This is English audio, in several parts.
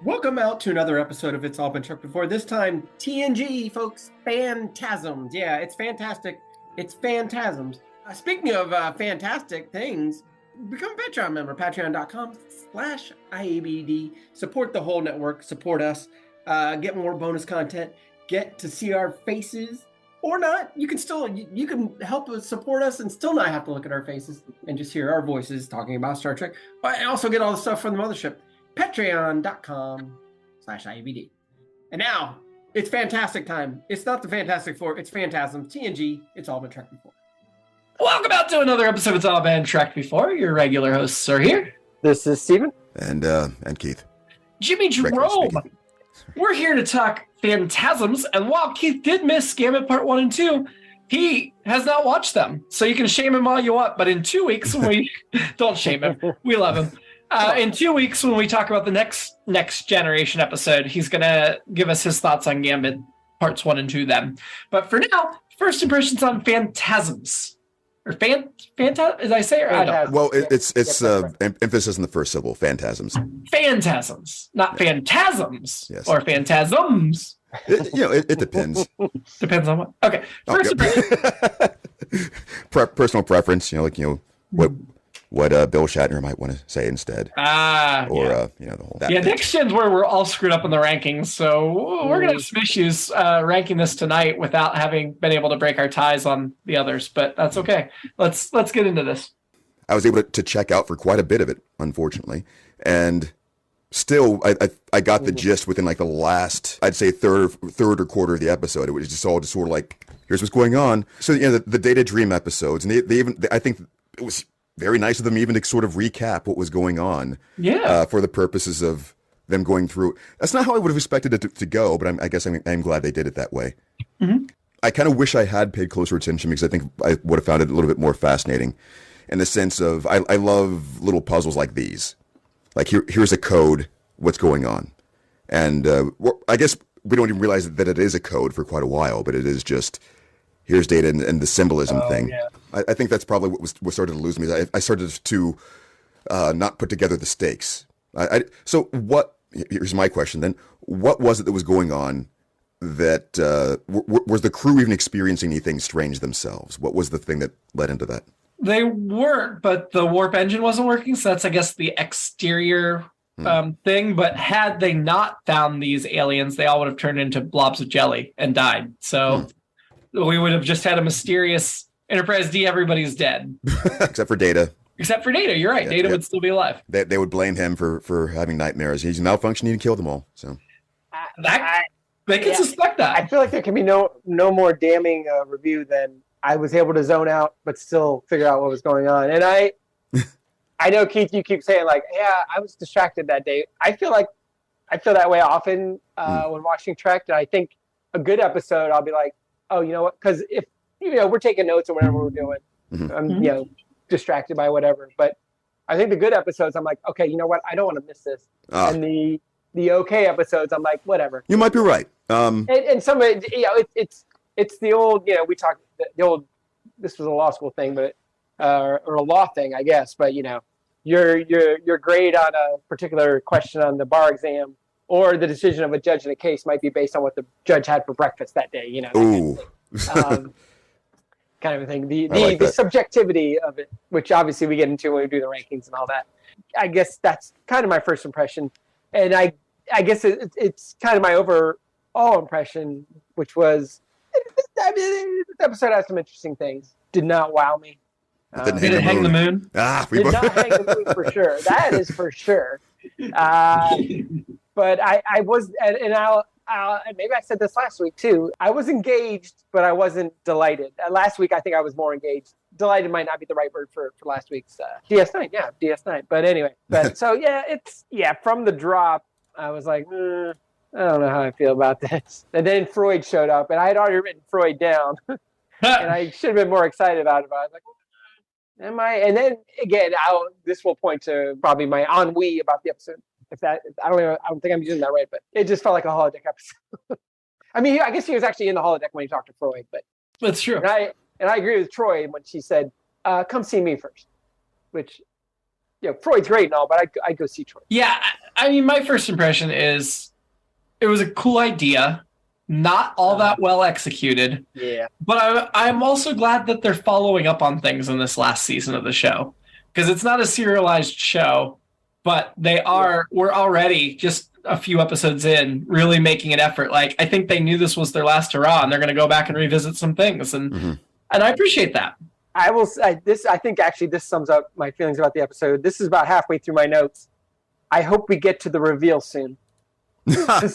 Welcome out to another episode of It's All Been Trucked Before. This time, TNG, folks. Phantasms. Yeah, it's fantastic. It's Phantasms. Speaking of fantastic things, become a Patreon member. Patreon.com/IABD. Support the whole network. Support us. Get more bonus content. Get to see our faces. Or not. You can help us support us and still not have to look at our faces and just hear our voices talking about Star Trek. But also get all the stuff from the mothership. Patreon.com/IABD. And now, it's fantastic time. It's not the Fantastic Four, it's Phantasms, TNG, It's All Been Trucked Before. Welcome out to another episode of It's All Been Trucked Before. Your regular hosts are here. This is Steven. And Keith. Jimmy Jerome. We're here to talk Phantasms, and while Keith did miss Gambit Part 1 and 2, he has not watched them. So you can shame him all you want, but in 2 weeks, don't shame him. We love him. In 2 weeks, when we talk about the next generation episode, he's going to give us his thoughts on Gambit Parts 1 and 2 then. But for now, first impressions on Phantasms. Or as I say, or I don't. Well, it's emphasis on the first syllable, Phantasms. Phantasms, not Phantasms. Yes. Or Phantasms. It depends. Depends on what. Okay. First impressions. Personal preference, what Bill Shatner might want to say instead. The whole. Next gen's where we're all screwed up in the rankings, so we're gonna have some issues ranking this tonight without having been able to break our ties on the others, but that's okay. Let's get into this. I was able to check out for quite a bit of it, unfortunately, and still, I got the gist within like the last, I'd say third or quarter of the episode. It was just all just sort of like, here's what's going on. So the Data Dream episodes, and I think it was very nice of them even to sort of recap what was going on. Yeah. For the purposes of them going through. That's not how I would have expected it to go, but I guess I'm glad they did it that way. Mm-hmm. I kind of wish I had paid closer attention because I think I would have found it a little bit more fascinating in the sense of I love little puzzles like these. Like here's a code, what's going on? And I guess we don't even realize that it is a code for quite a while, but it is just here's data and the symbolism thing. Yeah. I think that's probably what started to lose me. I started to not put together the stakes. So here's my question then. What was it that was going on that, was the crew even experiencing anything strange themselves? What was the thing that led into that? They weren't, but the warp engine wasn't working, so that's, I guess, the exterior thing. But had they not found these aliens, they all would have turned into blobs of jelly and died. So we would have just had a mysterious Enterprise D, everybody's dead. Except for Data. Except for Data, you're right. Data would still be alive. They would blame him for having nightmares. He's malfunctioning and killed them all. So they can suspect that. I feel like there can be no more damning review than I was able to zone out but still figure out what was going on. And I know, Keith, you keep saying like, yeah, I was distracted that day. I feel that way often when watching Trek. And I think a good episode, I'll be like, oh, you know what? Because if we're taking notes or whatever we're doing, I'm distracted by whatever. But I think the good episodes, I'm like, okay, you know what? I don't want to miss this. And the okay episodes, I'm like, whatever. You might be right. And some of it, it's the old, we talked the old. This was a law school thing, but or a law thing, I guess. But your grade on a particular question on the bar exam or the decision of a judge in a case might be based on what the judge had for breakfast that day. Ooh. Kind of a thing. The subjectivity of it, which obviously we get into when we do the rankings and all that. I guess that's kind of my first impression, and I guess it's kind of my overall impression, which was this episode has some interesting things. Did not wow me. Did it hang the moon? Did not hang the moon for sure. That is for sure. But I was, and I'll maybe I said this last week too. I was engaged, but I wasn't delighted. Last week, I think I was more engaged. Delighted might not be the right word for last week's DS9. Yeah, DS9. But anyway, so from the drop, I was like, I don't know how I feel about this. And then Freud showed up, and I had already written Freud down, and I should have been more excited about it. But I was like, am I? And then again, this will point to probably my ennui about the episode. I don't think I'm using that right, but it just felt like a holodeck episode. I mean, I guess he was actually in the holodeck when he talked to Freud, but that's true. And I agree with Troy when she said, "Come see me first," which Freud's great and all, but I'd go see Troy. Yeah, I mean, my first impression is it was a cool idea, not all that well executed. Yeah. But I'm also glad that they're following up on things in this last season of the show, because it's not a serialized show, but we're already just a few episodes in really making an effort. Like, I think they knew this was their last hurrah and they're going to go back and revisit some things. And I appreciate that. I will say this. I think actually this sums up my feelings about the episode. This is about halfway through my notes. I hope we get to the reveal soon. I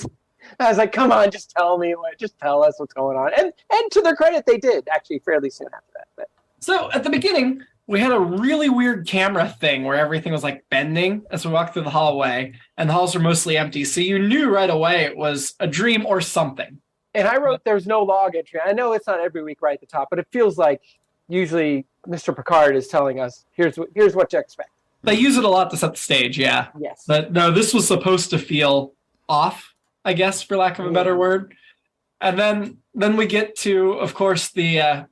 was like, come on, just tell us what's going on. And to their credit, they did actually fairly soon after that. But. So at the beginning, we had a really weird camera thing where everything was like bending as we walked through the hallway, and the halls were mostly empty. So you knew right away it was a dream or something. And I wrote there's no log entry. I know it's not every week right at the top, but it feels like usually Mr. Picard is telling us, here's what to expect. They use it a lot to set the stage, yeah. Yes. But no, this was supposed to feel off, I guess, for lack of a better word. And then we get to, of course, the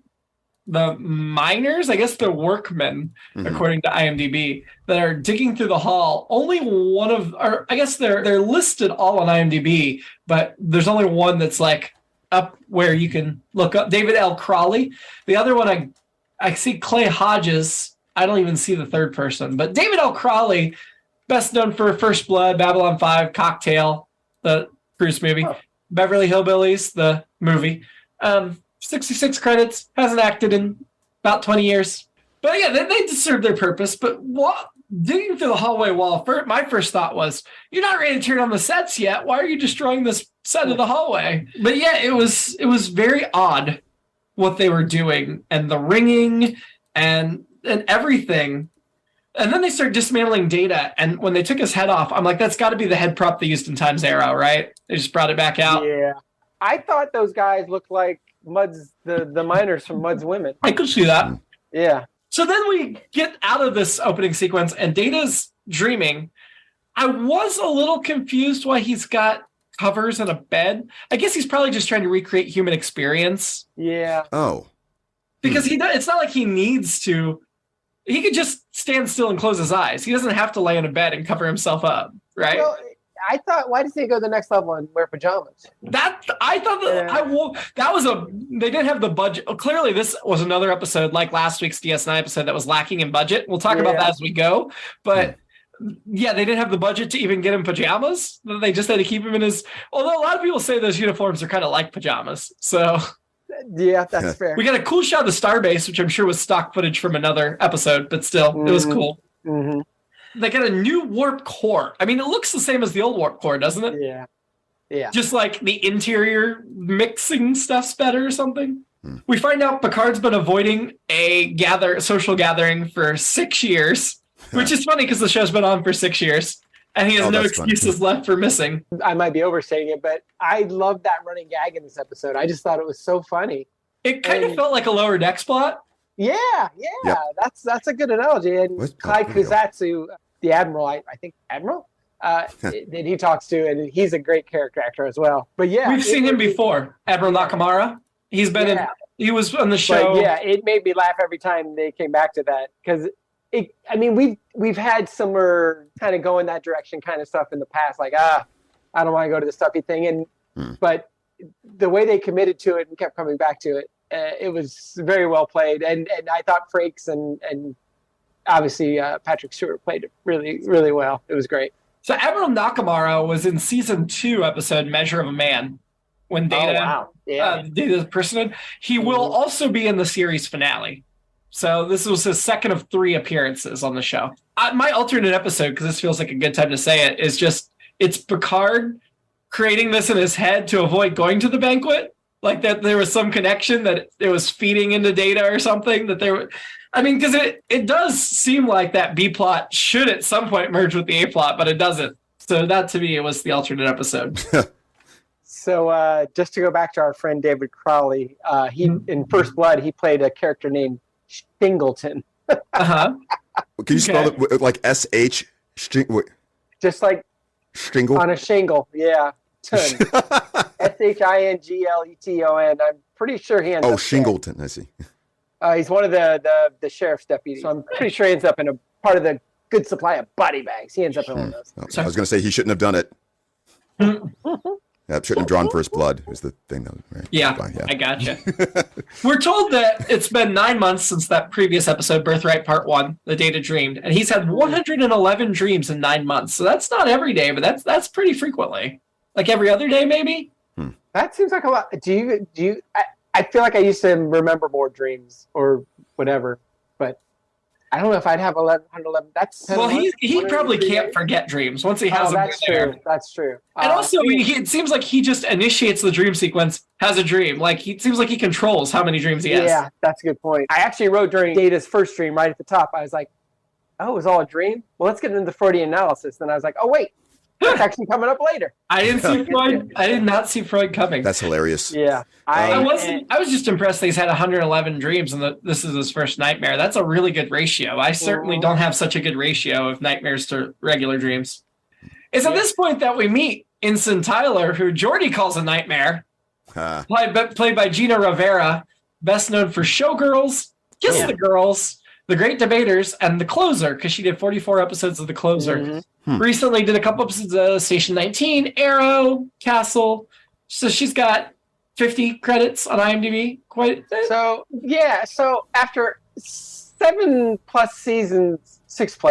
miners, I guess the workmen, according to IMDb, that are digging through the hall. Only one of, or I guess they're listed all on IMDb, but there's only one that's like up where you can look up. David L. Crawley. The other one, I see Clay Hodges. I don't even see the third person, but David L. Crawley, best known for First Blood, Babylon 5, Cocktail, the Cruise movie, Beverly Hillbillies, the movie. 66 credits, hasn't acted in about 20 years. But yeah, they serve their purpose. But digging through the hallway wall, my first thought was, you're not ready to turn on the sets yet. Why are you destroying this set of the hallway? But yeah, it was very odd what they were doing, and the ringing and everything. And then they start dismantling Data, and when they took his head off, I'm like, that's got to be the head prop they used in Time's Arrow, right? They just brought it back out. Yeah. I thought those guys looked like Mud's the miners from Mud's Women. I could see that. Yeah. So then we get out of this opening sequence, and Data's dreaming. I was a little confused why he's got covers and a bed. I guess he's probably just trying to recreate human experience. Yeah. Oh. Because it's not like he needs to. He could just stand still and close his eyes. He doesn't have to lay in a bed and cover himself up, right? Well, I thought, why did they go to the next level and wear pajamas? They didn't have the budget. Oh, clearly, this was another episode like last week's DS9 episode that was lacking in budget. We'll talk about that as we go. But yeah, they didn't have the budget to even get him pajamas. They just had to keep him in his. Although a lot of people say those uniforms are kind of like pajamas. So yeah, that's fair. We got a cool shot of the starbase, which I'm sure was stock footage from another episode, but still, it was cool. Mm-hmm. They got a new warp core. I mean, it looks the same as the old warp core, doesn't it? Yeah. Yeah. Just like the interior mixing stuff's better or something. We find out Picard's been avoiding a social gathering for 6 years, which is funny because the show's been on for 6 years, and he has no excuses left for missing. I might be overstating it, but I love that running gag in this episode. I just thought it was so funny. It kind of felt like a Lower Decks plot. Yeah. Yep. That's a good analogy. And Kai Kusatsu, the Admiral, I think Admiral, that he talks to, and he's a great character actor as well. But yeah, we've seen him before. Admiral Nakamura. He's been he was on the show. But yeah, it made me laugh every time they came back to that, because we've had similar kind of go in that direction kind of stuff in the past, like I don't want to go to the stuffy thing, but the way they committed to it and kept coming back to it, it was very well played, and I thought Frakes and obviously Patrick Stewart played it really, really well. It was great. So Admiral Nakamura was in season 2 episode Measure of a Man when Data Data's personhood. He will also be in the series finale. So this was his second of 3 appearances on the show. My alternate episode, because this feels like a good time to say it, is just it's Picard creating this in his head to avoid going to the banquet. Like that there was some connection that it was feeding into Data or something that there were. I mean, because it does seem like that B plot should at some point merge with the A plot, but it doesn't. So that to me, it was the alternate episode. So just to go back to our friend David Crowley, he in First Blood, he played a character named Shingleton. Can you spell it like S-H? Just like Shingle? On a shingle, yeah. Shingleton. I'm pretty sure he ends up Shingleton, I see. He's one of the sheriff's deputies. So I'm pretty sure he ends up in a part of the good supply of body bags. He ends up in one of those. Oh, I was going to say he shouldn't have done it. Shouldn't have drawn first blood is the thing, though. Right? Yeah, Fine, I gotcha. We're told that it's been 9 months since that previous episode, Birthright Part 1, The Data Dreamed, and he's had 111 dreams in 9 months. So that's not every day, but that's pretty frequently. Like every other day, maybe? That seems like a lot. Do you? I feel like I used to remember more dreams or whatever, but I don't know if I'd have 111. That's well, he probably can't forget dreams once he has them. That's true. That's true. And also, it seems like he just initiates the dream sequence, has a dream. Like it seems like he controls how many dreams he has. Yeah, that's a good point. I actually wrote during Data's first dream right at the top. I was like, "Oh, it was all a dream." Well, let's get into the Freudian analysis. Then I was like, "Oh wait, it's actually coming up later." I did not see Freud coming. That's hilarious. Yeah, I was just impressed that he's had 111 dreams and this is his first nightmare. That's a really good ratio. I certainly don't have such a good ratio of nightmares to regular dreams. It's at this point that we meet Ensign Tyler, who Geordi calls a nightmare, played by Gina Rivera, best known for Showgirls, Kiss the Girls, The Great Debaters, and The Closer, because she did 44 episodes of The Closer. Recently did a couple episodes of Station 19, Arrow, Castle. So she's got 50 credits on IMDb. So after 6+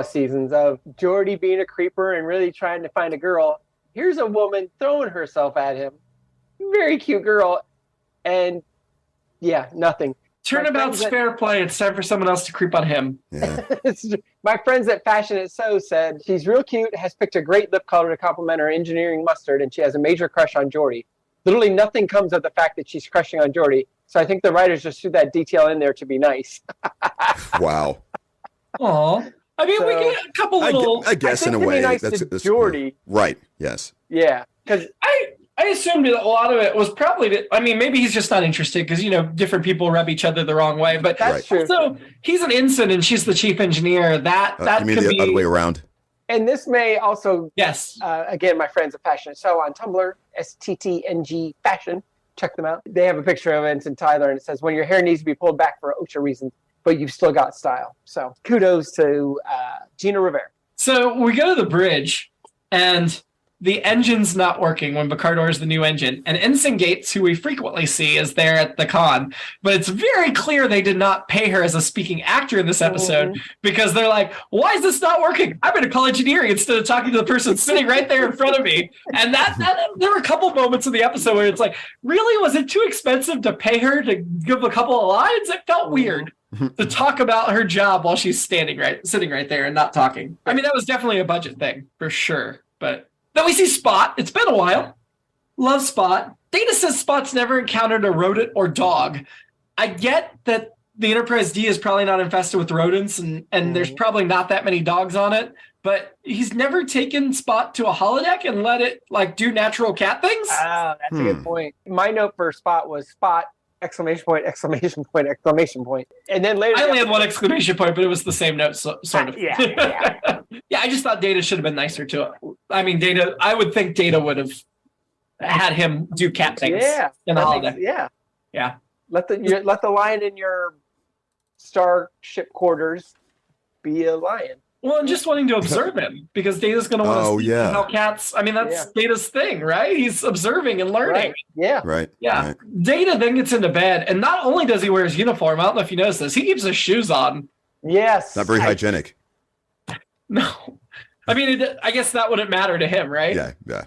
seasons of Geordi being a creeper and really trying to find a girl, here's a woman throwing herself at him. Very cute girl. And nothing. Turnabout's fair play. It's time for someone else to creep on him. Yeah. My friends at Fashion It So said she's real cute, has picked a great lip color to complement her engineering mustard, and she has a major crush on Geordi. Literally nothing comes of the fact that she's crushing on Geordi. So I think the writers just threw that detail in there to be nice. Wow. Aw. I mean, we get a couple little... I guess in a way. Nice that's Geordi. Right, yes. Yeah, because... I assumed that a lot of it was probably, maybe he's just not interested because, different people rub each other the wrong way. But that's true. So he's an ensign and she's the chief engineer. That you mean could the other way around? And this may also, yes. Again, my friends at Fashion So on Tumblr, STTNG Fashion, check them out. They have a picture of Ensign Tyler and it says, when your hair needs to be pulled back for OSHA reasons, but you've still got style. So kudos to Gina Rivera. So we go to the bridge and the engine's not working when Picard orders the new engine. And Ensign Gates, who we frequently see, is there at the con. But it's very clear they did not pay her as a speaking actor in this episode because they're like, why is this not working? I'm going to call engineering instead of talking to the person sitting right there in front of me. And that there were a couple moments in the episode where it's like, really? Was it too expensive to pay her to give a couple of lines? It felt weird to talk about her job while she's sitting right there and not talking. I mean, that was definitely a budget thing for sure. But then we see Spot. It's been a while. Love Spot. Data says Spot's never encountered a rodent or dog. I get that the Enterprise D is probably not infested with rodents and there's probably not that many dogs on it, but he's never taken Spot to a holodeck and let it do natural cat things. Oh, that's a good point. My note for Spot was Spot, exclamation point, exclamation point, exclamation point. And then later... I only had one exclamation point, but it was the same note, sort of. Yeah. Yeah, I just thought Data should have been nicer to it. I mean, I would think Data would have had him do cat things in the holodeck. Yeah. Let the lion in your starship quarters be a lion. Well, I'm just wanting to observe him because Data's going to want to see how cats... I mean, that's Data's thing, right? He's observing and learning. Right. Yeah. Right. Yeah. Right. Data then gets into bed, and not only does he wear his uniform, I don't know if you noticed this, he keeps his shoes on. Yes. Not very hygienic. No. I mean, I guess that wouldn't matter to him, right? Yeah.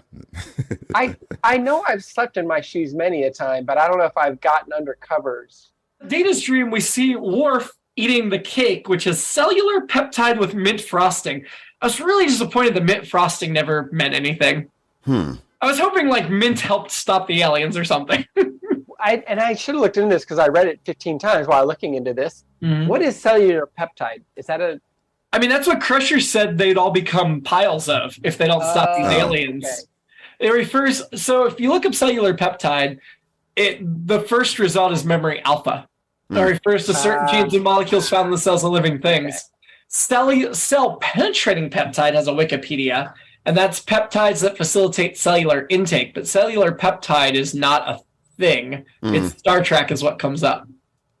I know I've slept in my shoes many a time, but I don't know if I've gotten under covers. Data's dream, we see Worf eating the cake, which is cellular peptide with mint frosting. I was really disappointed the mint frosting never meant anything. I was hoping mint helped stop the aliens or something. I should have looked into this because I read it 15 times while looking into this. What is cellular peptide? Is that I mean, that's what Crusher said they'd all become piles of if they don't stop these aliens. Okay. It refers... So if you look up cellular peptide, the first result is memory alpha. It refers to certain genes and molecules found in the cells of living things. Cell-penetrating peptide has a Wikipedia, and that's peptides that facilitate cellular intake. But cellular peptide is not a thing. It's Star Trek is what comes up.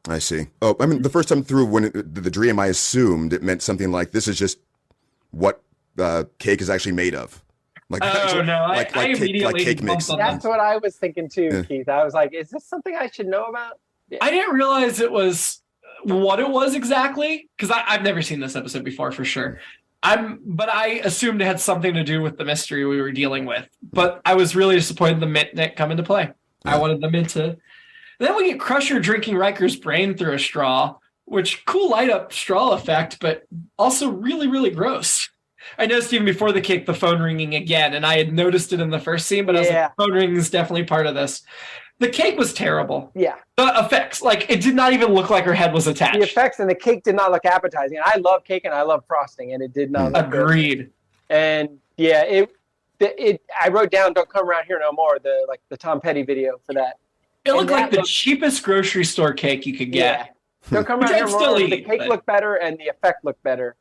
I see. Oh, I mean, the first time through when the dream, I assumed it meant something like this is just what cake is actually made of. Like, I cake, immediately cake mix. That's what I was thinking too, Keith. I was like, is this something I should know about? Yeah. I didn't realize it was what it was exactly, because I've never seen this episode before for sure. But I assumed it had something to do with the mystery we were dealing with. But I was really disappointed the mint didn't come into play. Yeah. I wanted the mint to. Then we get Crusher drinking Riker's brain through a straw, which cool light up straw effect, but also really, really gross. I noticed even before the cake, the phone ringing again, and I had noticed it in the first scene, but I was like, phone ringing is definitely part of this. The cake was terrible. Yeah. The effects, like, it did not even look like her head was attached. The effects and the cake did not look appetizing. And I love cake and I love frosting, and it did not look Agreed. Good. And yeah, I wrote down "Don't Come Around Here No More," the Tom Petty video for that. It looked like the cheapest grocery store cake you could get. Yeah. Don't Come Around Here No More. The cake looked better and the effect looked better.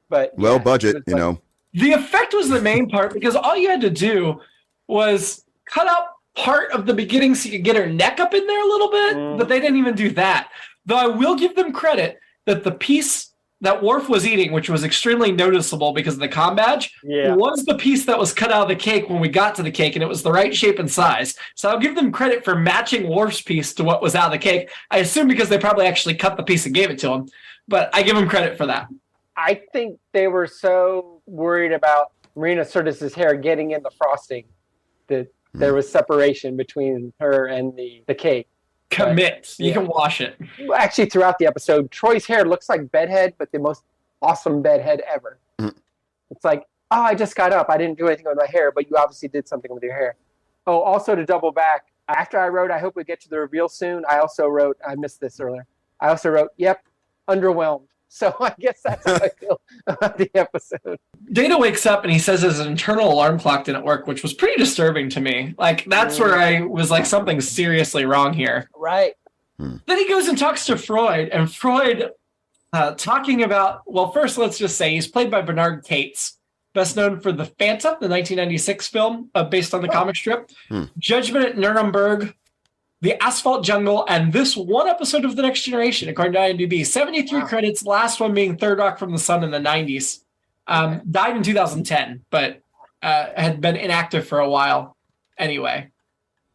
But budget, you know. The effect was the main part, because all you had to do was cut out part of the beginning so you could get her neck up in there a little bit, but they didn't even do that. Though I will give them credit that the piece that Worf was eating, which was extremely noticeable because of the comm badge, was the piece that was cut out of the cake when we got to the cake, and it was the right shape and size. So I'll give them credit for matching Worf's piece to what was out of the cake. I assume because they probably actually cut the piece and gave it to him, but I give them credit for that. I think they were so worried about Marina Sirtis's hair getting in the frosting that there was separation between her and the cake. Commit. You can wash it. Actually, throughout the episode, Troy's hair looks like bedhead, but the most awesome bedhead ever. It's like, oh, I just got up. I didn't do anything with my hair, but you obviously did something with your hair. Oh, also to double back, after I wrote, I hope we get to the reveal soon, I also wrote, I missed this earlier, I also wrote, yep, underwhelmed. So I guess that's how I feel about the episode. Data wakes up and he says his internal alarm clock didn't work, which was pretty disturbing to me. Like, that's where I was like, something's seriously wrong here. Right. Then he goes and talks to Freud, and Freud talking about, well, first let's just say he's played by Bernard Cates, best known for The Phantom, the 1996 film based on the comic strip, Judgment at Nuremberg, The Asphalt Jungle, and this one episode of The Next Generation, according to IMDb. 73 credits, last one being Third Rock from the Sun in the 90s. Died in 2010, but had been inactive for a while. Anyway,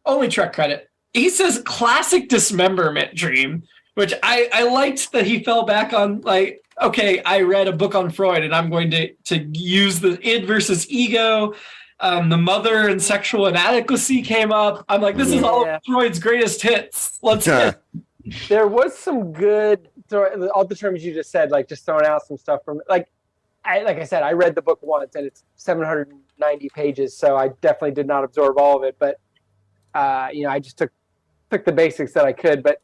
only Trek credit. He says classic dismemberment dream, which I liked that he fell back on, like, okay, I read a book on Freud, and I'm going to use the id versus ego. The mother and sexual inadequacy came up. I'm like, this is all of Freud's greatest hits. Let's get. There was some good, all the terms you just said, like just throwing out some stuff from, like I said, I read the book once and it's 790 pages, so I definitely did not absorb all of it. But I just took the basics that I could. But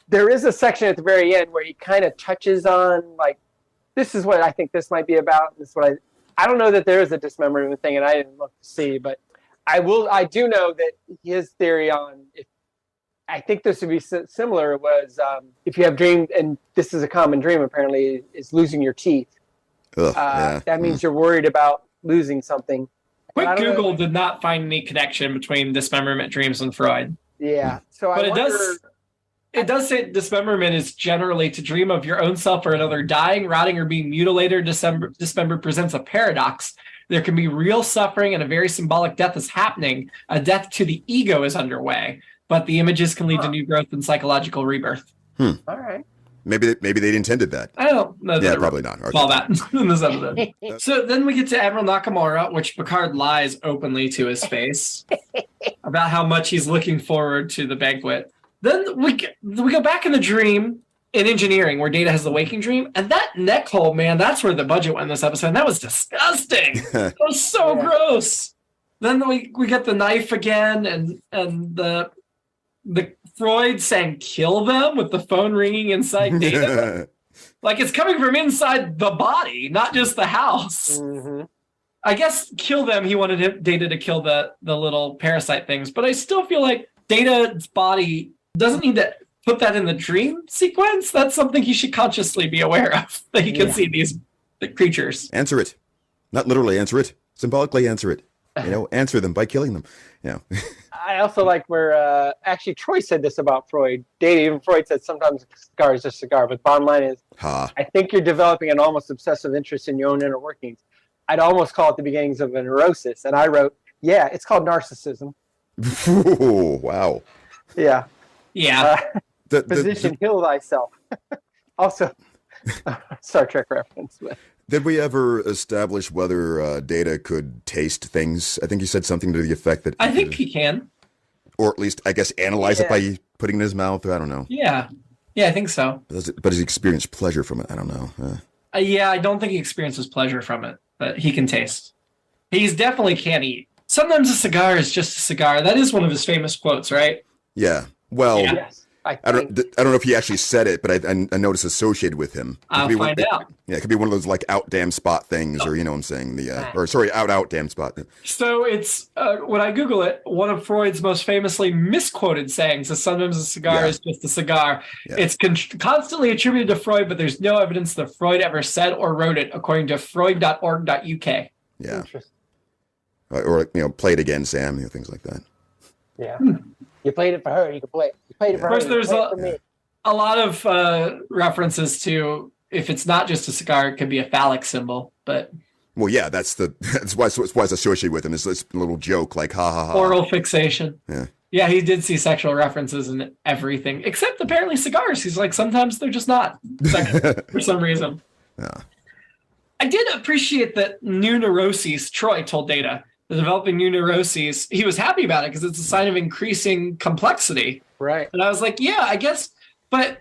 there is a section at the very end where he kind of touches on, like, this is what I think this might be about. This is what I don't know that there is a dismemberment thing, and I didn't look to see, but I do know that his theory on, I think this would be similar, was if you have dreamed, and this is a common dream apparently, is losing your teeth. That means you're worried about losing something. Quick Google did not find any connection between dismemberment dreams and Freud. Yeah, so but it does say dismemberment is generally to dream of your own self or another dying, rotting, or being mutilated. Dismember presents a paradox. There can be real suffering and a very symbolic death is happening. A death to the ego is underway, but the images can lead to new growth and psychological rebirth. All right. Maybe they intended that. I don't know. Yeah, probably not. All that in this episode. So then we get to Admiral Nakamura, which Picard lies openly to his face about how much he's looking forward to the banquet. Then we go back in the dream in engineering where Data has the waking dream, and that neck hole, man, that's where the budget went in this episode. And that was disgusting. That was so gross. Then we get the knife again, and the Freud saying "kill them" with the phone ringing inside Data, like it's coming from inside the body, not just the house. I guess kill them. He wanted Data to kill the little parasite things, but I still feel like Data's body doesn't need to put that in the dream sequence. That's something he should consciously be aware of, that he can see these creatures. Answer it. Not literally answer it. Symbolically answer it. Answer them by killing them. I also like where actually Troy said this about Freud. Even Freud said sometimes a cigar is just a cigar, but the bottom line is, I think you're developing an almost obsessive interest in your own inner workings. I'd almost call it the beginnings of a neurosis, and I wrote, yeah, it's called narcissism. Ooh, wow. Yeah. Yeah. Physician, heal thyself. Also, Star Trek reference. But. Did we ever establish whether Data could taste things? I think you said something to the effect that... I think he can. Or at least, I guess, analyze it by putting it in his mouth. I don't know. Yeah. Yeah, I think so. But does he experience pleasure from it? I don't know. Yeah, I don't think he experiences pleasure from it, but he can taste. He's definitely can eat. Sometimes a cigar is just a cigar. That is one of his famous quotes, right? Yeah. Well... Yeah. Yes. I don't know if he actually said it, but I noticed associated with him. I'll find out. Yeah, it could be one of those like out damn spot things, or you know what I'm saying, out damn spot. So it's when I Google it, one of Freud's most famously misquoted sayings is sometimes a cigar is just a cigar. Yeah. It's constantly attributed to Freud, but there's no evidence that Freud ever said or wrote it, according to freud.org.uk. Yeah. Interesting. Or play it again, Sam. Things like that. Yeah. You played it for her. You can play it. You played it for her. Of course, there's a lot of references to if it's not just a cigar, it could be a phallic symbol. But well, yeah, that's why it's associated with him. It's this little joke, like ha ha ha. Oral fixation. Yeah. Yeah, he did see sexual references in everything, except apparently cigars. He's like, sometimes they're just not sexual for some reason. Yeah. I did appreciate that new neuroses. Troy told Data. The developing new neuroses, he was happy about it because it's a sign of increasing complexity. Right. And I was like, yeah, I guess, but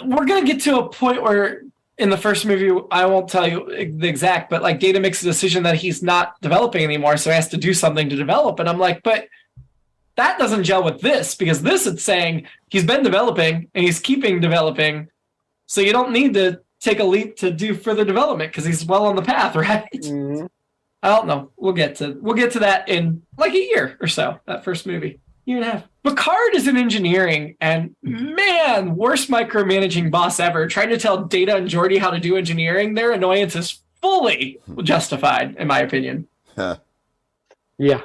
we're going to get to a point where in the first movie, I won't tell you the exact, but like Data makes a decision that he's not developing anymore, so he has to do something to develop. And I'm like, but that doesn't gel with this, because this it's saying he's been developing and he's keeping developing, so you don't need to take a leap to do further development because he's well on the path, right? Mm-hmm. I don't know. We'll get to that in like a year or so. That first movie, year and a half. Picard is in engineering, and man, worst micromanaging boss ever. Trying to tell Data and Geordi how to do engineering. Their annoyance is fully justified, in my opinion. Huh. Yeah,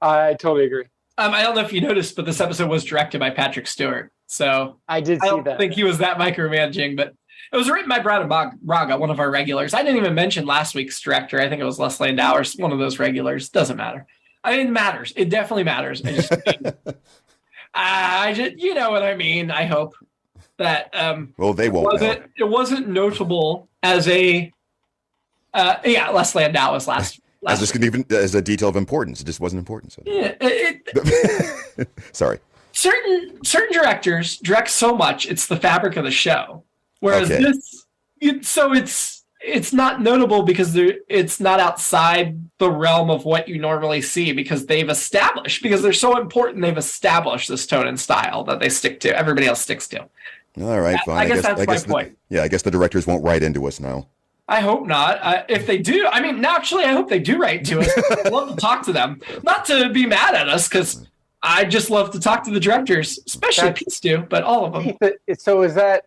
I totally agree. I don't know if you noticed, but this episode was directed by Patrick Stewart, so I did see that. I don't think he was that micromanaging, but. It was written by Brad Braga, one of our regulars. I didn't even mention last week's director. I think it was Les Landau or one of those regulars. Doesn't matter. I mean, it matters. It definitely matters. I just you know what I mean. I hope that. Well, they won't. It wasn't notable as a. Les Landau was last. As this can even as a detail of importance, it just wasn't important. So. Yeah. Sorry. Certain directors direct so much it's the fabric of the show. Whereas it's not notable because it's not outside the realm of what you normally see because they're so important, they've established this tone and style that they stick to. Everybody else sticks to. All right, fine. I guess that's my point. I guess the directors won't write into us now. I hope not. If they do, I mean, actually, I hope they do write to us. I'd love to talk to them. Not to be mad at us because I just love to talk to the directors, especially Pete's do, but all of them. So is that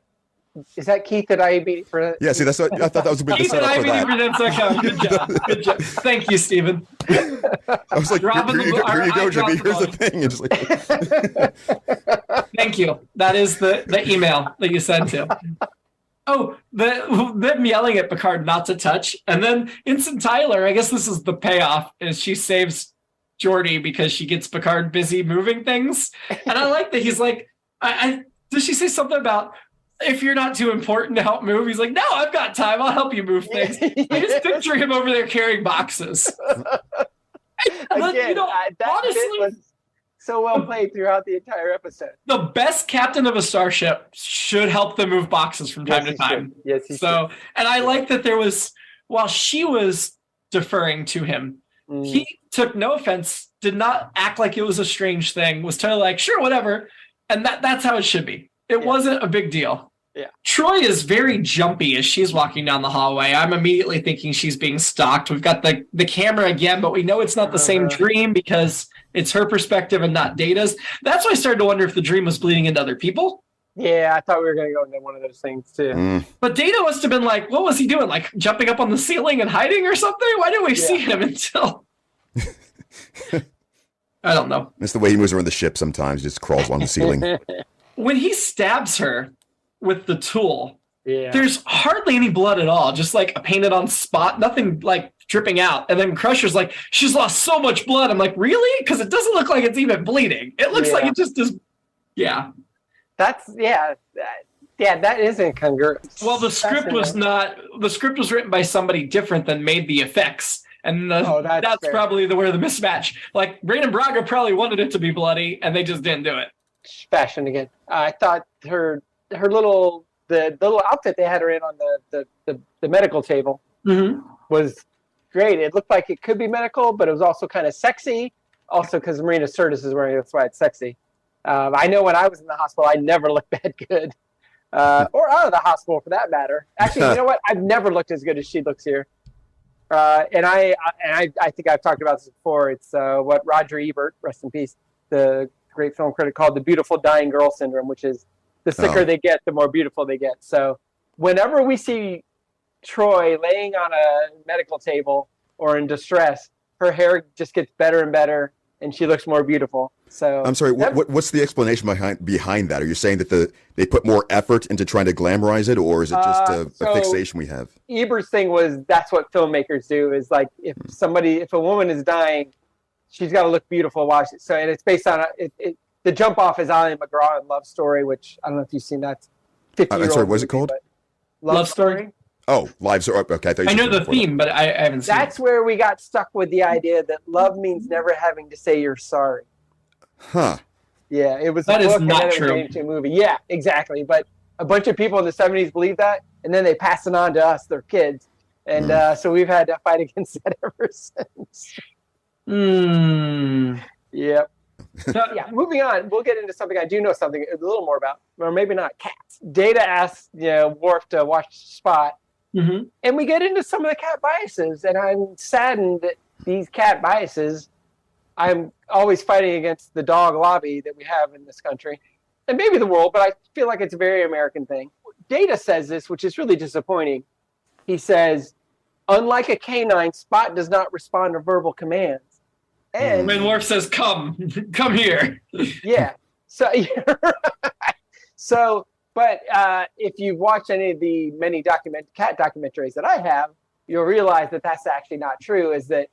Keith at IAB for? Yeah, see, that's what I thought that was a bit Keith at IAB. Good job. Good job. Thank you, Stephen. I was like, here you go, Jimmy. Here's the thing. And just like, thank you. That is the email that you sent to. Oh, them yelling at Picard not to touch, and then Ensign Tyler. I guess this is the payoff: is she saves Geordi because she gets Picard busy moving things, and I like that he's like, does she say something about? If you're not too important to help move, he's like, no, I've got time. I'll help you move things. I just picture him over there carrying boxes. Again, that honestly, was so well played throughout the entire episode. The best captain of a starship should help them move boxes from time to time. Yes, he should. And I like that there was, while she was deferring to him, he took no offense, did not act like it was a strange thing, was totally like, sure, whatever. And that's how it should be. It wasn't a big deal. Yeah. Troy is very jumpy as she's walking down the hallway. I'm immediately thinking she's being stalked. We've got the camera again, but we know it's not the same dream because it's her perspective and not Data's. That's why I started to wonder if the dream was bleeding into other people. Yeah, I thought we were going to go into one of those things too. But Data must have been like, what was he doing? Like jumping up on the ceiling and hiding or something? Why didn't we see him until... I don't know. That's the way he moves around the ship sometimes. He just crawls along the ceiling. When he stabs her with the tool, Yeah. there's hardly any blood at all. Just like a painted on spot, nothing like dripping out. And then Crusher's like, she's lost so much blood. I'm like, really? Because it doesn't look like it's even bleeding. It looks like it just is. Yeah. That is incongruous. Well, the script was written by somebody different than made the effects. And that's probably where the mismatch. Like Brandon Braga probably wanted it to be bloody, and they just didn't do it. Fashion again. I thought her little outfit they had her in on the medical table was great. It looked like it could be medical, but it was also kind of sexy. Also, because Marina Sirtis is wearing it, that's why it's sexy. I know when I was in the hospital, I never looked that good, or out of the hospital for that matter. Actually, you know what? I've never looked as good as she looks here. And I think I've talked about this before. It's what Roger Ebert, rest in peace, the great film critic, called the beautiful dying girl syndrome, which is the sicker they get, the more beautiful they get. So whenever we see Troy laying on a medical table or in distress, her hair just gets better and better, and she looks more beautiful. So I'm sorry, what's the explanation behind that? Are you saying that they put more effort into trying to glamorize it, or is it just a fixation we have? Ebert's thing was that's what filmmakers do, is like if a woman is dying, she's got to look beautiful. And it's based on the jump off is Ali McGraw in Love Story, which I don't know if you've seen that. I'm sorry, what's it called? Love Story. Oh, Lives Are Up. Okay, I know the theme, but I haven't seen it. That's where we got stuck with the idea that love means never having to say you're sorry. Huh. Yeah, it was that a book is not and then true. it was made into a movie. Yeah, exactly. But a bunch of people in the 70s believed that, and then they passed it on to us, their kids. And so we've had to fight against that ever since. Yep. Yeah, moving on. We'll get into something I do know something a little more about, or maybe not, cats. Data asked Worf to watch Spot, and we get into some of the cat biases, and I'm saddened that these cat biases, I'm always fighting against the dog lobby that we have in this country, and maybe the world, but I feel like it's a very American thing. Data says this, which is really disappointing. He says, unlike a canine, Spot does not respond to verbal commands. And when Worf says, come here. Yeah. But if you've watched any of the many cat documentaries that I have, you'll realize that that's actually not true, is that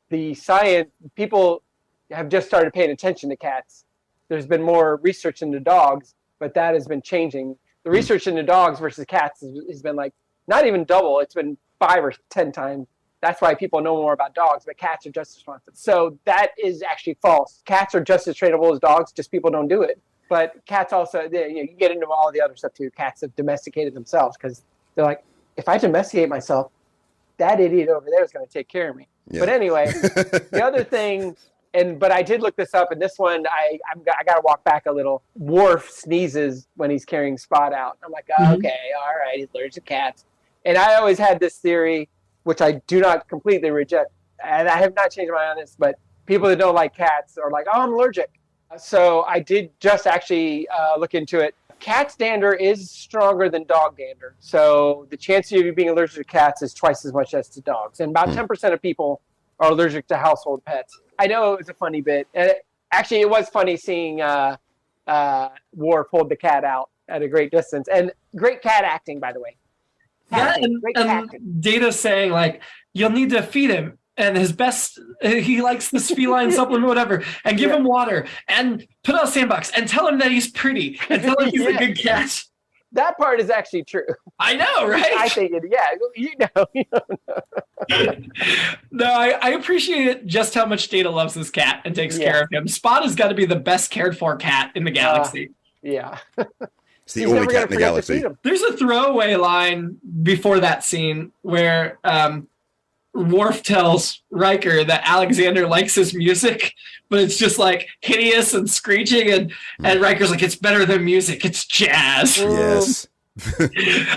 the science, people have just started paying attention to cats. There's been more research into dogs, but that has been changing. The research into dogs versus cats has been like, not even double, it's been 5 or 10 times. That's why people know more about dogs, but cats are just as responsive. So that is actually false. Cats are just as trainable as dogs, just people don't do it. But cats also, you get into all the other stuff too. Cats have domesticated themselves because they're like, if I domesticate myself, that idiot over there is going to take care of me. Yeah. But anyway, the other thing, but I did look this up, and this one, I got to walk back a little. Worf sneezes when he's carrying Spot out. I'm like, okay, all right, he's allergic to cats. And I always had this theory, which I do not completely reject, and I have not changed my mind on this, but people that don't like cats are like, oh, I'm allergic. So I did just actually look into it. Cat's dander is stronger than dog dander. So the chance of you being allergic to cats is twice as much as to dogs. And about 10% of people are allergic to household pets. I know it was a funny bit. And it was funny seeing Worf hold the cat out at a great distance. And great cat acting, by the way. And Data saying, like, you'll need to feed him. And his best, he likes this feline supplement, whatever, and give him water and put on a sandbox and tell him that he's pretty and tell him he's a good cat. That part is actually true. I know, right? I think you know. No, I appreciate it just how much Data loves this cat and takes care of him. Spot has got to be the best cared for cat in the galaxy. Yeah. It's the only cat in the galaxy. There's a throwaway line before that scene where Worf tells Riker that Alexander likes his music, but it's just like hideous and screeching, and Riker's like, it's better than music, it's jazz. Yes.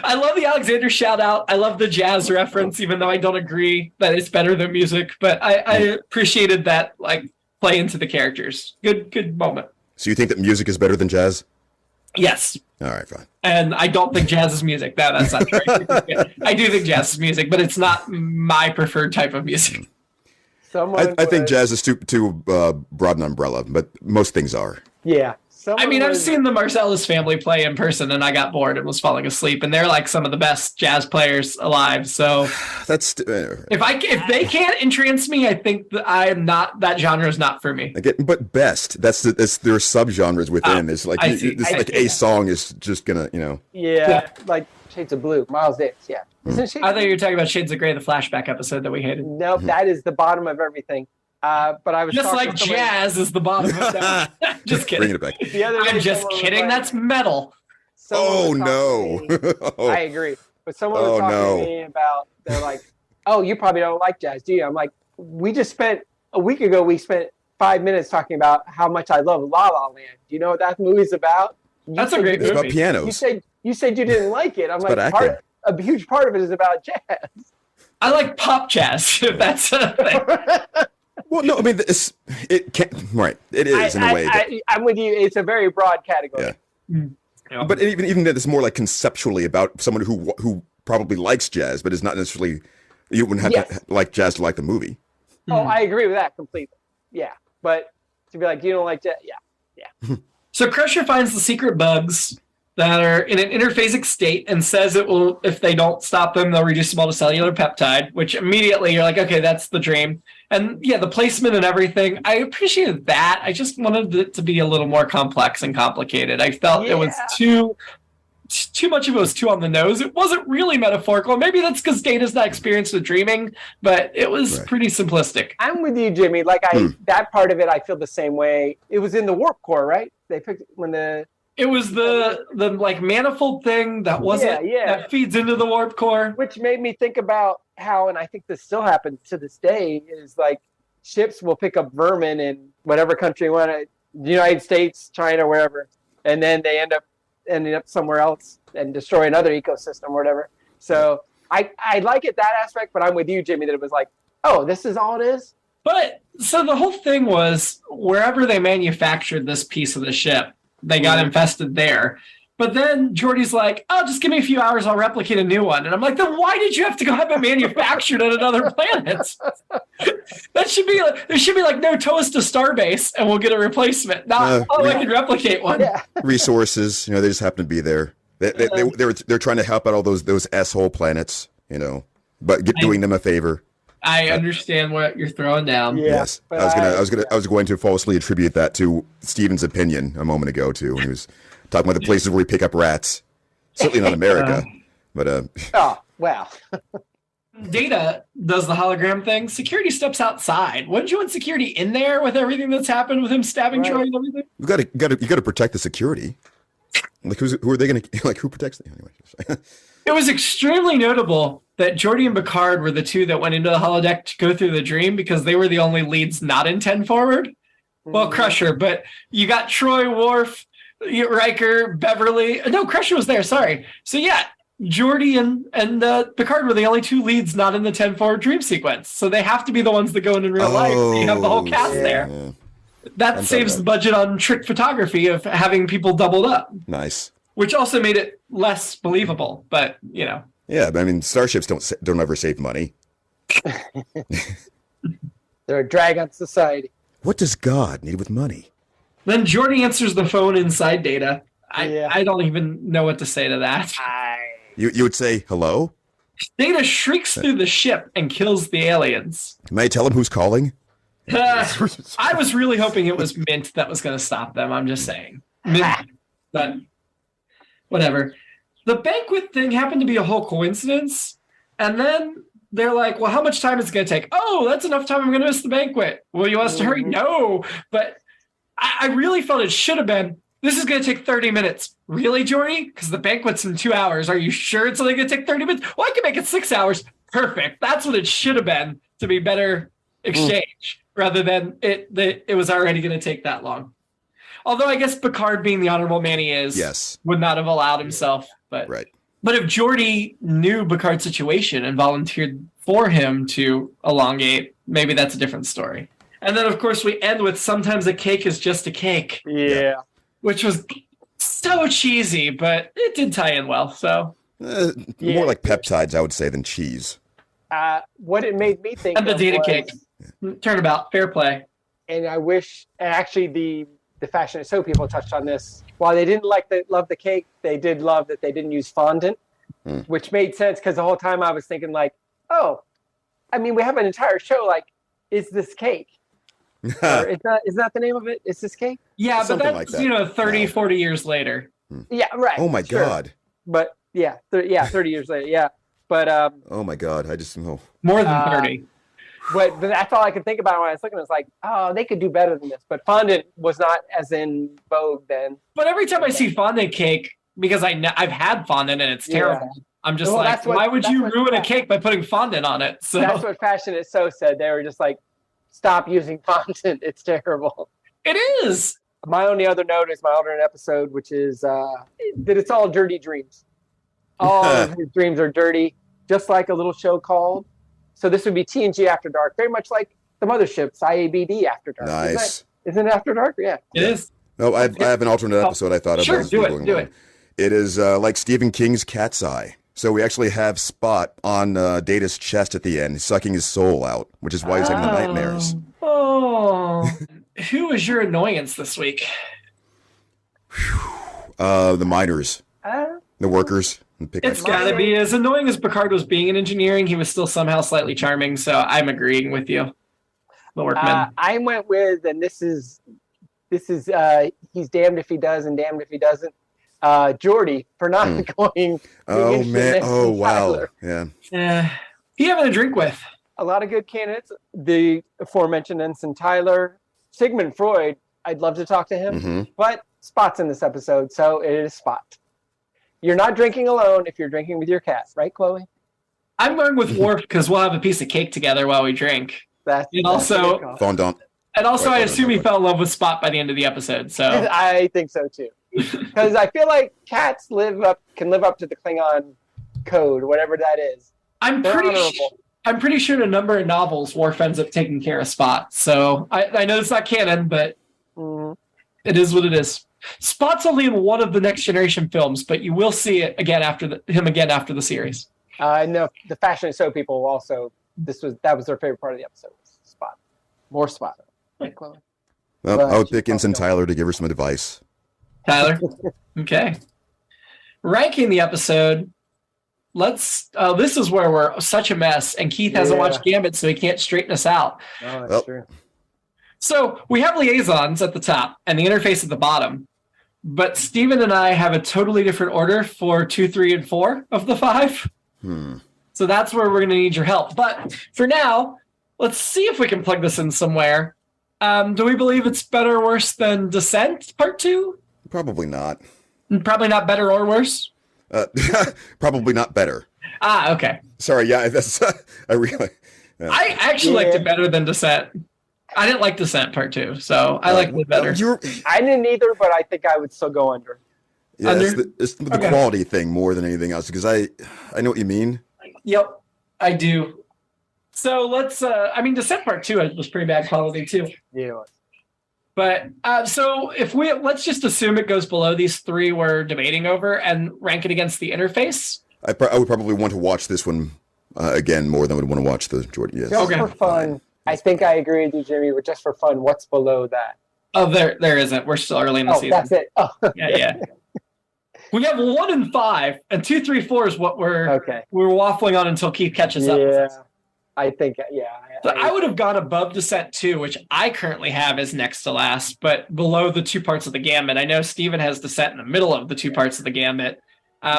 I love the Alexander shout out. I love the jazz reference, even though I don't agree that it's better than music, but I appreciated that, like, play into the characters. Good moment. So you think that music is better than jazz? Yes. All right, fine. And I don't think jazz is music. That's not true. I do think jazz is music, but it's not my preferred type of music. I think jazz is too broad an umbrella, but most things are. Yeah. I've seen the Marcellus family play in person, and I got bored and was falling asleep. And they're like some of the best jazz players alive. So that's if they can't entrance me, I think that genre is not for me. Again, but best. There are subgenres within. It's like a song is just gonna, Yeah, like Shades of Blue, Miles Davis. Yeah, I thought you were talking about Shades of Grey, the flashback episode that we hated. Nope, that is the bottom of everything. But I was just like jazz is the bottom of that. Just kidding. Bring it back. I'm just kidding. That's metal. Oh no! I agree. But someone was talking to me about. They're like, "Oh, you probably don't like jazz, do you?" I'm like, a week ago. We spent 5 minutes talking about how much I love La La Land. Do you know what that movie's about? That's a great movie. It's about pianos. You said you didn't like it. I'm like, a huge part of it is about jazz. I like pop jazz. If that's a thing. Well, no, I mean, it can't. Right, it is in a way. I'm with you. It's a very broad category. Yeah. But even that, it's more like conceptually about someone who probably likes jazz, but is not necessarily. You wouldn't have to like jazz to like the movie. Oh, I agree with that completely. Yeah, but to be like, you don't like jazz, yeah. So Crusher finds the secret bugs that are in an interphasic state and says it will, if they don't stop them, they'll reduce them all to cellular peptide, which immediately you're like, okay, that's the dream. And yeah, the placement and everything, I appreciated that. I just wanted it to be a little more complex and complicated. I felt it was too much of it was too on the nose. It wasn't really metaphorical. Maybe that's because Data's not experienced with dreaming, but it was pretty simplistic. I'm with you, Jimmy. Like that part of it, I feel the same way. It was in the warp core, right? They picked It was the like manifold thing that wasn't that feeds into the warp core, which made me think about how, and I think this still happens to this day, is like ships will pick up vermin in whatever country you want to, United States, China, wherever, and then they ending up somewhere else and destroy another ecosystem or whatever. So I like it that aspect, but I'm with you, Jimmy, that it was like, oh, this is all it is. But so the whole thing was wherever they manufactured this piece of the ship, they got infested there. But then Geordi's like, oh, just give me a few hours, I'll replicate a new one. And I'm like, then why did you have to go have it manufactured on another planet? There should be like no toast to Starbase and we'll get a replacement. Not, I can replicate one. Yeah. Resources, they just happen to be there. They're trying to help out all those asshole planets, but doing them a favor. I understand what you're throwing down. Yeah, yes, I was going to falsely attribute that to Steven's opinion a moment ago too, when he was talking about the places where we pick up rats. Certainly not America, but oh wow. Data does the hologram thing. Security steps outside. Wouldn't you want security in there with everything that's happened with him stabbing Troy and everything? You got to protect the security. Like who are they going to like? Who protects them anyway? It was extremely notable that Geordi and Picard were the two that went into the holodeck to go through the dream because they were the only leads not in 10 forward. Well, Crusher, but you got Troy, Worf, Riker, Beverly. No, Crusher was there. Sorry. So yeah, Geordi and Picard were the only two leads not in the 10 forward dream sequence. So they have to be the ones that go in real life. So you have the whole cast there. Yeah. That saves the budget on trick photography of having people doubled up. Nice. Which also made it less believable, but Yeah, but I mean, starships don't ever save money. They're a drag on society. What does God need with money? Then Geordi answers the phone inside Data. I don't even know what to say to that. You would say hello? Data shrieks through the ship and kills the aliens. May I tell him who's calling? I was really hoping it was Mint that was going to stop them. I'm just saying. Mint, but whatever. The banquet thing happened to be a whole coincidence. And then they're like, well, how much time is it going to take? Oh, that's enough time. I'm going to miss the banquet. Well, you want us to hurry? No. But I really felt it should have been, this is going to take 30 minutes. Really, Geordi? Because the banquet's in 2 hours. Are you sure it's only going to take 30 minutes? Well, I can make it 6 hours. Perfect. That's what it should have been to be better exchange rather than it was already going to take that long. Although I guess Picard, being the honorable man he is, would not have allowed himself. But But if Geordi knew Picard's situation and volunteered for him to elongate, maybe that's a different story. And then, of course, we end with sometimes a cake is just a cake. Yeah. Which was so cheesy, but it did tie in well. So more like peptides, I would say, than cheese. What it made me think and the Data cake. Turnabout, fair play. And I wish, and actually the Fashion and Soap people touched on this. While they didn't love the cake, they did love that they didn't use fondant, which made sense because the whole time I was thinking like, oh, I mean, we have an entire show like, is this cake? Or is that the name of it? Is this cake? Yeah, Something but like that's, that. 30, 40 years later. Yeah, right. Oh my sure. God. But yeah, 30 years later, yeah. But Oh my God. More than 30. But that's all I could think about when I was looking. It's like, oh, they could do better than this. But fondant was not as in vogue then. But every time I see fondant cake, because I've had fondant and it's terrible, I'm just why would you ruin a cake by putting fondant on it? So that's what Fashion and So said. They were just like, stop using fondant. It's terrible. It is. My only other note is my alternate episode, which is that it's all dirty dreams. All of his dreams are dirty, just like a little show called. So this would be TNG After Dark, very much like the mothership's IABD After Dark. Nice. Isn't it After Dark? Yeah. It is. No, I have an alternate episode I thought of. Sure, do it. It is like Stephen King's Cat's Eye. So we actually have Spot on Data's chest at the end, sucking his soul out, which is why he's having the nightmares. Oh. Who is your annoyance this week? The miners. The workers. It's got to be. As annoying as Picard was being in engineering, he was still somehow slightly charming, so I'm agreeing with you. The workman. I went with, and this is he's damned if he does and damned if he doesn't. Jordy for not going. Oh man! Oh wow! Tyler. Yeah. He having a drink with a lot of good candidates. The aforementioned Ensign Tyler, Sigmund Freud. I'd love to talk to him, but Spot's in this episode, so it is Spot. You're not drinking alone if you're drinking with your cat, right, Chloe? I'm going with Worf because we'll have a piece of cake together while we drink. Fondant. And also, I assume he fell in love with Spot by the end of the episode. So I think so too, because I feel like cats can live up to the Klingon code, whatever that is. I'm pretty sure in a number of novels, Worf ends up taking care of Spot. So I know it's not canon, but it is what it is. Spot's only in one of the Next Generation films, but you will see it again after the series. I know the Fashion and So people also. That was their favorite part of the episode. Spot, more Spot. Right, Chloe? Well, I would pick Ensign Tyler to give her some advice. Tyler, okay. Ranking the episode. Let's. This is where we're such a mess, and Keith hasn't watched Gambit, so he can't straighten us out. Oh, that's true. So we have liaisons at the top and the interface at the bottom. But Steven and I have a totally different order for 2, 3, and 4 of the 5. So that's where we're going to need your help. But for now, let's see if we can plug this in somewhere. Do we believe it's better or worse than Descent Part 2? Probably not. Probably not better or worse? Probably not better. Okay. Sorry, yeah, that's I really. I actually liked it better than Descent. I didn't like Descent Part 2, so I liked it better. I didn't either, but I think I would still go under. Yeah, it's the quality thing more than anything else, because I know what you mean. Yep, I do. So let's, Descent Part 2 was pretty bad quality too. Yeah. But, so let's just assume it goes below these 3 we're debating over and rank it against the interface. I would probably want to watch this one again more than I would want to watch the Jordan. Yes. Just for fun. I think I agree with you, Jimmy, but just for fun, what's below that? Oh, there isn't. We're still early in the season. That's it. Oh. Yeah. We have 1 and 5, and 2, 3, 4 is what we're waffling on until Keith catches up. Yeah, I think, So I would have gone above Descent 2, which I currently have as next to last, but below the 2 parts of the Gambit. I know Steven has Descent in the middle of the 2 parts of the Gambit,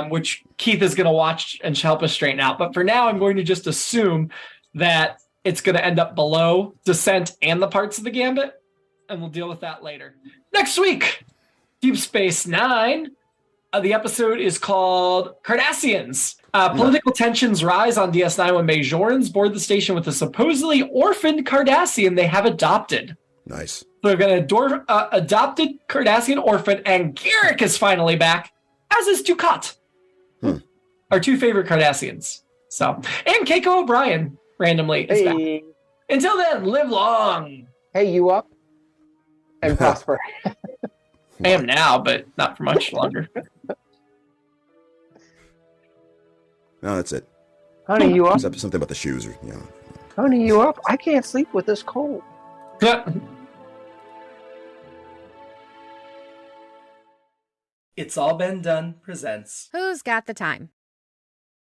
which Keith is going to watch and help us straighten out. But for now, I'm going to just assume that it's going to end up below Descent and the parts of the Gambit, and we'll deal with that later. Next week, Deep Space Nine. The episode is called Cardassians. Political tensions rise on DS9 when Bajorans board the station with a supposedly orphaned Cardassian they have adopted. Nice. So they're going to adopted Cardassian orphan, and Garrick is finally back, as is Dukat. Our 2 favorite Cardassians. So, and Keiko O'Brien randomly is back. Until then, live long. Hey, you up and prosper. I am now, but not for much longer. No, that's it. Honey, you up? Something about the shoes. Honey, you up? I can't sleep with this cold. Yeah. It's All Been Done presents Who's got the time?